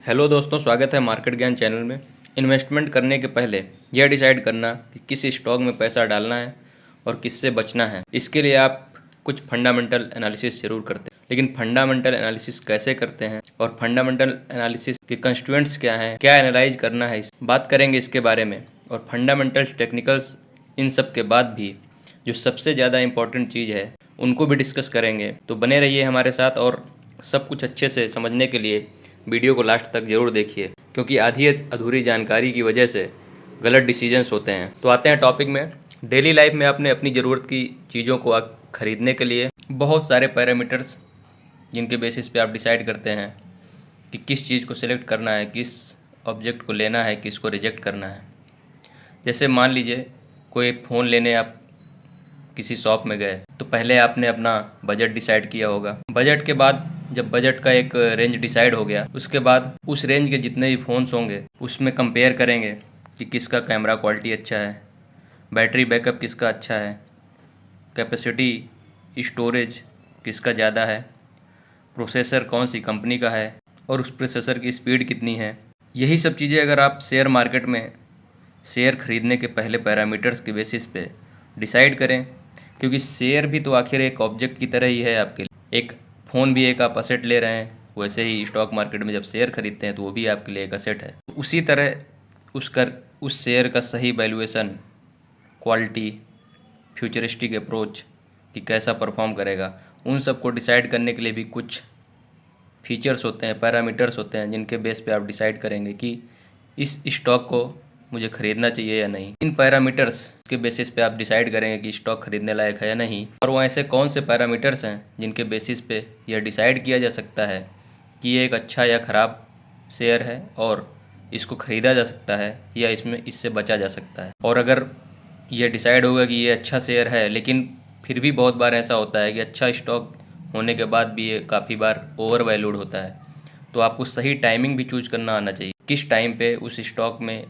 Hello दोस्तों, स्वागत है मार्केट ज्ञान चैनल में। इन्वेस्टमेंट करने के पहले यह डिसाइड करना कि किस स्टॉक में पैसा डालना है और किससे बचना है, इसके लिए आप कुछ फंडामेंटल एनालिसिस जरूर करते हैं। लेकिन फंडामेंटल एनालिसिस कैसे करते हैं और फंडामेंटल एनालिसिस के कंस्टिट्यूएंट्स क्या हैं, क्या एनालाइज करना है, इस बात करेंगे इसके बारे में। और फंडामेंटल्स, टेक्निकल्स, इन सब के बाद भी जो सबसे ज़्यादा इंपॉर्टेंट चीज़ है उनको भी डिस्कस करेंगे। तो बने रहिए हमारे साथ और सब कुछ अच्छे से समझने के लिए वीडियो को लास्ट तक जरूर देखिए, क्योंकि आधी अधूरी जानकारी की वजह से गलत डिसीजंस होते हैं। तो आते हैं टॉपिक में। डेली लाइफ में आपने अपनी ज़रूरत की चीज़ों को खरीदने के लिए बहुत सारे पैरामीटर्स जिनके बेसिस पे आप डिसाइड करते हैं कि किस चीज़ को सिलेक्ट करना है, किस ऑब्जेक्ट को लेना है, किसको रिजेक्ट करना है। जैसे मान लीजिए कोई फ़ोन लेने आप किसी शॉप में गए, तो पहले आपने अपना बजट डिसाइड किया होगा। बजट के बाद जब बजट का एक रेंज डिसाइड हो गया, उसके बाद उस रेंज के जितने भी फ़ोन्स होंगे उसमें कंपेयर करेंगे कि किसका कैमरा क्वालिटी अच्छा है, बैटरी बैकअप किसका अच्छा है, कैपेसिटी, स्टोरेज किसका ज़्यादा है, प्रोसेसर कौन सी कंपनी का है और उस प्रोसेसर की स्पीड कितनी है। यही सब चीज़ें अगर आप शेयर मार्केट में शेयर खरीदने के पहले पैरामीटर्स के बेसिस पे डिसाइड करें, क्योंकि शेयर भी तो आखिर एक ऑब्जेक्ट की तरह ही है आपके लिए। एक फ़ोन भी एक आप असेट ले रहे हैं, वैसे ही स्टॉक मार्केट में जब शेयर खरीदते हैं तो वो भी आपके लिए एक असेट है। उसी तरह उस शेयर का सही वैल्यूएशन, क्वालिटी, फ्यूचरिस्टिक अप्रोच कि कैसा परफॉर्म करेगा, उन सब को डिसाइड करने के लिए भी कुछ फीचर्स होते हैं, पैरामीटर्स होते हैं, जिनके बेस पे आप डिसाइड करेंगे कि इस स्टॉक को मुझे ख़रीदना चाहिए या नहीं। इन पैरामीटर्स के बेसिस पे आप डिसाइड करेंगे कि स्टॉक खरीदने लायक है या नहीं। और वो ऐसे कौन से पैरामीटर्स हैं जिनके बेसिस पे यह डिसाइड किया जा सकता है कि ये एक अच्छा या ख़राब शेयर है और इसको ख़रीदा जा सकता है या इससे बचा जा सकता है। और अगर ये डिसाइड होगा कि ये अच्छा शेयर है, लेकिन फिर भी बहुत बार ऐसा होता है कि अच्छा स्टॉक होने के बाद भी ये काफ़ी बार ओवर वैल्यूड होता है, तो आपको सही टाइमिंग भी चूज करना आना चाहिए। किस टाइम पे उस स्टॉक में,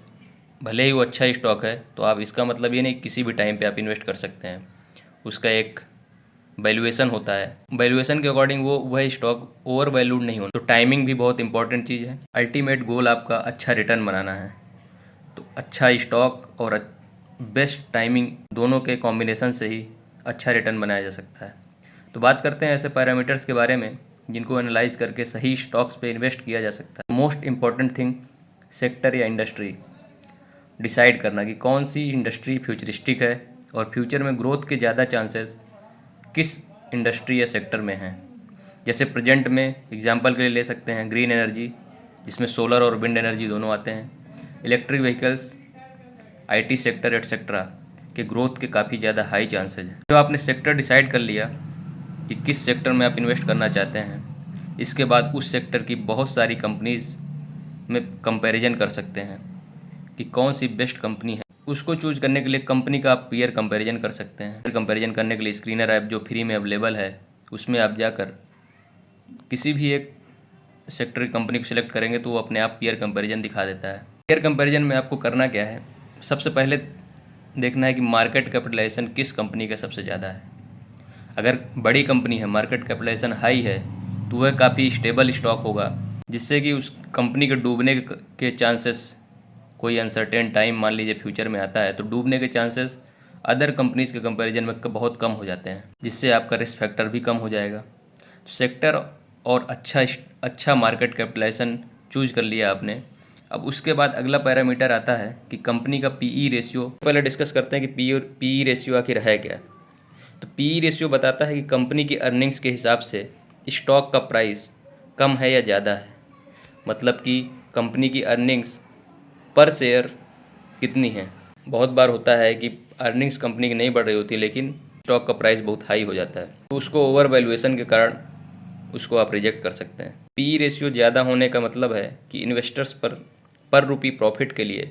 भले ही वो अच्छा स्टॉक है तो आप, इसका मतलब ये नहीं किसी भी टाइम पे आप इन्वेस्ट कर सकते हैं। उसका एक वैल्यूएशन होता है, वैल्यूएशन के अकॉर्डिंग वह स्टॉक ओवर वैल्यूड नहीं होना। तो टाइमिंग भी बहुत इंपॉर्टेंट चीज़ है। अल्टीमेट गोल आपका अच्छा रिटर्न बनाना है, तो अच्छा स्टॉक और बेस्ट टाइमिंग दोनों के कॉम्बिनेशन से ही अच्छा रिटर्न बनाया जा सकता है। तो बात करते हैं ऐसे पैरामीटर्स के बारे में जिनको एनालाइज करके सही स्टॉक्स पे इन्वेस्ट किया जा सकता है। मोस्ट इम्पॉर्टेंट थिंग, सेक्टर या इंडस्ट्री डिसाइड करना कि कौन सी इंडस्ट्री फ्यूचरिस्टिक है और फ्यूचर में ग्रोथ के ज़्यादा चांसेस किस इंडस्ट्री या सेक्टर में हैं। जैसे प्रेजेंट में एग्जांपल के लिए ले सकते हैं ग्रीन एनर्जी, जिसमें सोलर और विंड एनर्जी दोनों आते हैं, electric vehicles, IT sector etcetera के ग्रोथ के काफ़ी ज़्यादा हाई चांसेज हैं। तो आपने सेक्टर डिसाइड कर लिया कि किस सेक्टर में आप इन्वेस्ट करना चाहते हैं, इसके बाद उस सेक्टर की बहुत सारी कंपनीज़ में कंपैरिजन कर सकते हैं कि कौन सी बेस्ट कंपनी है। उसको चूज करने के लिए कंपनी का आप पीयर कंपैरिजन कर सकते हैं। पीयर कंपैरिजन करने के लिए स्क्रीनर ऐप जो फ्री में अवेलेबल है, उसमें आप जाकर किसी भी एक सेक्टर की कंपनी को सिलेक्ट करेंगे तो वो अपने आप पीयर कंपैरिजन दिखा देता है। पीयर कंपैरिजन में आपको करना क्या है, सबसे पहले देखना है कि मार्केट कैपिटलाइजेशन किस कंपनी का सबसे ज़्यादा है। अगर बड़ी कंपनी है, मार्केट कैपिटलाइजेशन हाई है, तो वह काफ़ी स्टेबल स्टॉक होगा, जिससे कि उस कंपनी के डूबने के चांसेस, कोई अनसर्टेन टाइम मान लीजिए फ्यूचर में आता है, तो डूबने के चांसेस अदर कंपनीज़ के कंपैरिजन में बहुत कम हो जाते हैं, जिससे आपका रिस्क फैक्टर भी कम हो जाएगा। तो सेक्टर और अच्छा मार्केट कैपिटलाइजेशन चूज कर लिया आपने। अब उसके बाद अगला पैरामीटर आता है कि कंपनी का पीई रेशियो। पहले डिस्कस करते हैं कि पीई रेशियो आखिर है क्या। तो पीई रेशियो बताता है कि कंपनी की अर्निंग्स के हिसाब से स्टॉक का प्राइस कम है या ज़्यादा है। मतलब कि कंपनी की अर्निंग्स पर शेयर कितनी है। बहुत बार होता है कि अर्निंग्स कंपनी की नहीं बढ़ रही होती, लेकिन स्टॉक का प्राइस बहुत हाई हो जाता है, तो उसको ओवर वैल्यूएशन के कारण उसको आप रिजेक्ट कर सकते हैं। पी रेशियो ज़्यादा होने का मतलब है कि इन्वेस्टर्स पर रुपी प्रॉफिट के लिए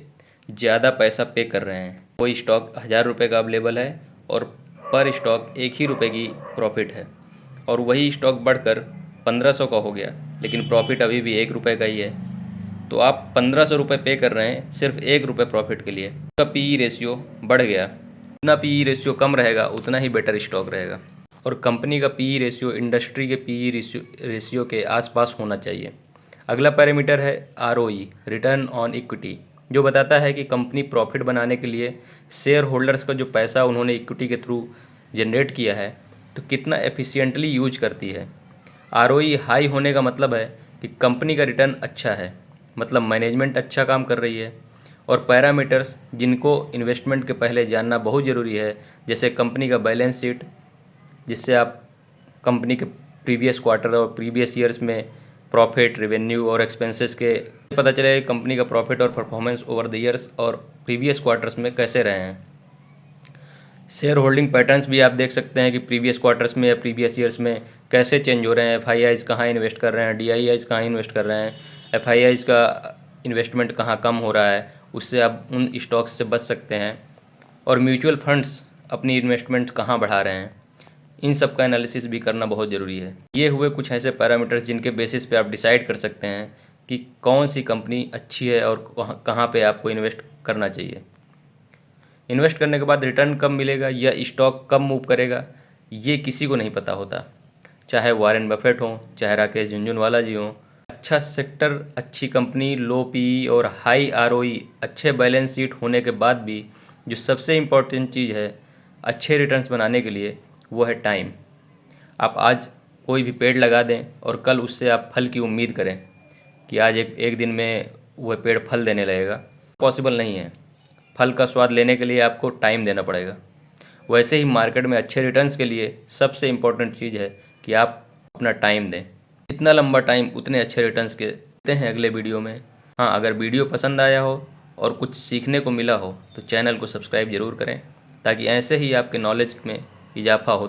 ज़्यादा पैसा पे कर रहे हैं। कोई स्टॉक 1000 रुपये का अवेलेबल है और पर स्टॉक 1 ही रुपये की प्रॉफिट है, और वही स्टॉक बढ़कर 1500 का हो गया, लेकिन प्रॉफिट अभी भी 1 रुपये का ही है, तो आप 1500 रुपये पे कर रहे हैं सिर्फ 1 रुपये प्रॉफिट के लिए। तो पीई रेशियो बढ़ गया, जितना पीई रेशियो कम रहेगा उतना ही बेटर स्टॉक रहेगा। और कंपनी का पीई रेशियो इंडस्ट्री के पीई रेशियो के आसपास होना चाहिए। अगला पैरामीटर है ROE, रिटर्न ऑन इक्विटी, जो बताता है कि कंपनी प्रॉफिट बनाने के लिए शेयर होल्डर्स का जो पैसा उन्होंने इक्विटी के थ्रू जनरेट किया है तो कितना एफिशिएंटली यूज करती है। ROE हाई होने का मतलब है कि कंपनी का रिटर्न अच्छा है, मतलब मैनेजमेंट अच्छा काम कर रही है। और पैरामीटर्स जिनको इन्वेस्टमेंट के पहले जानना बहुत ज़रूरी है, जैसे कंपनी का बैलेंस शीट, जिससे आप कंपनी के प्रीवियस क्वार्टर और प्रीवियस ईयर्स में प्रॉफिट, रेवेन्यू और एक्सपेंसेस के पता चले कंपनी का प्रॉफिट और परफॉर्मेंस ओवर द ईयर्स और प्रीवियस क्वार्टर्स में कैसे रहे हैं। शेयर होल्डिंग पैटर्न्स भी आप देख सकते हैं कि प्रीवियस क्वार्टर्स में या प्रीवियस ईयर्स में कैसे चेंज हो रहे हैं। FIIs कहाँ इन्वेस्ट कर रहे हैं, DIIs कहाँ इन्वेस्ट कर रहे हैं, FIIs का इन्वेस्टमेंट कहाँ कम हो रहा है, उससे आप उन स्टॉक्स से बच सकते हैं। और म्यूचुअल फंड्स अपनी इन्वेस्टमेंट कहाँ बढ़ा रहे हैं, इन सब का एनालिसिस भी करना बहुत ज़रूरी है। ये हुए कुछ ऐसे पैरामीटर्स जिनके बेसिस पे आप डिसाइड कर सकते हैं कि कौन सी कंपनी अच्छी है और कहाँ पे आपको इन्वेस्ट करना चाहिए। इन्वेस्ट करने के बाद रिटर्न कब मिलेगा या स्टॉक कब मूव करेगा, ये किसी को नहीं पता होता, चाहे वॉरेन बफेट हो, चाहे राकेश झुनझुनवाला जी हों। अच्छा सेक्टर, अच्छी कंपनी, लो PE और हाई ROE, अच्छे बैलेंस शीट होने के बाद भी जो सबसे इम्पोर्टेंट चीज़ है अच्छे रिटर्न्स बनाने के लिए, वो है टाइम। आप आज कोई भी पेड़ लगा दें और कल उससे आप फल की उम्मीद करें कि आज एक दिन में वह पेड़ फल देने लगेगा, पॉसिबल नहीं है। फल का स्वाद लेने के लिए आपको टाइम देना पड़ेगा। वैसे ही मार्केट में अच्छे रिटर्न्स के लिए सबसे इम्पोर्टेंट चीज़ है कि आप अपना टाइम दें। जितना लंबा टाइम उतने अच्छे रिटर्न्स के देते हैं। अगले वीडियो में, हाँ, अगर वीडियो पसंद आया हो और कुछ सीखने को मिला हो तो चैनल को सब्सक्राइब ज़रूर करें, ताकि ऐसे ही आपके नॉलेज में इजाफा हो।